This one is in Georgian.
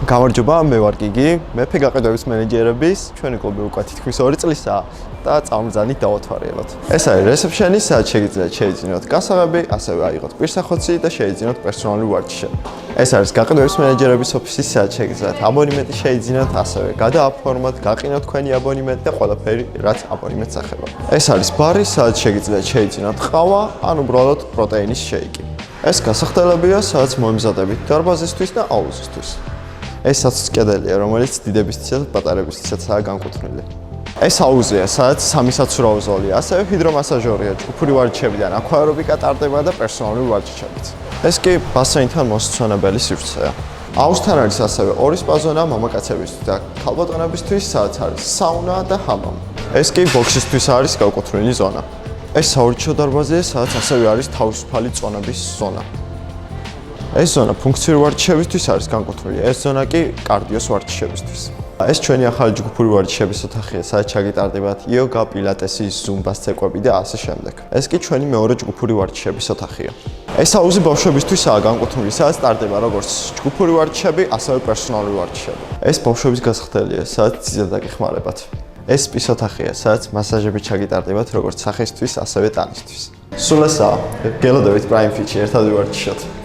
გამარჯობა, მე ვარ გიგი, მეფე გაყიდვების მენეჯერების, ჩვენი კლუბი უკვე თითქმის 2 წლისაა და წამბრძანით დავათვალიეროთ. ეს არის რესეფშენი, სადაც შეგიძლიათ შეიძინოთ გასაღები, ასევე აიღოთ პირსახოცი და შეიძინოთ პერსონალური ვარჯიშები. ეს არის გაყიდვების მენეჯერების ოფისი, სადაც შეგიძლიათ აბონემენტი შეიძინოთ, ასევე გადააფორმოთ, გაყინოთ თქვენი აბონემენტი და ყველაფერი, რაც აბონემენტს ეხება. ეს არის ბარი, სადაც შეგიძლიათ შეიძინოთ ყავა, ან უბრალოდ პროტეინის შეიკი. ეს გასახდელებია, სადაც მოემზადებით დარბაზისთვის და აუზისთვის. ეს საცუც კედელია, რომელიც დიდებისთვისაც და პატარებისთვისაც განკუთვნილი. ეს აუზია, სადაც 3 საცურაო ზოლია, ასევე ჰიდრომასაჟორია, ჯგუფური ვარჯიშებიდან აკვარობიკა ტარდება და პერსონალური ვარჯიშებიც. ეს კი ბასეინთან მოსწონებელი სივრცეა. აუზთან არის ასევე 2 სპაზონა მამაკაცებისთვის და ქალბატონებისთვის, სადაც არის საუნა და ჰამამი. ეს კი ბოქსისთვის არის განკუთვნილი ზონა. ეს საურჩო დარბაზია, სადაც ასევე არის თავისუფალი წონების ზონა. ეს ზონა ფუნქციური ვარჯიშებისთვის არის განკუთვნილი, ეს ზონა კი კარდიოს ვარჯიშებისთვის. ეს ჩვენი ახალი ჯგუფური ვარჯიშების ოთახია, სადაც ჩაგიტარდებათ იოგა, პილატესი, ზუმბას ცეკვები და ასე შემდეგ. ეს კი ჩვენი მეორე ჯგუფური ვარჯიშების ოთახია. ეს აუზი ბავშვებისთვისაა განკუთვნილი, სადაც ტარდება როგორც ჯგუფური ვარჯიშები, ასევე პერსონალური ვარჯიშები. ეს ბავშვების გასახდელია, სადაც ძიძა დაგეხმარებათ. ეს სპის ოთახია, სადაც მასაჟები ჩაგიტარდებათ როგორც სახისთვის, ასევე ტანისთვის. სულ ესაა. გელოდებით პრაიმ ფიჩი ერთად ვივარჯიშოთ.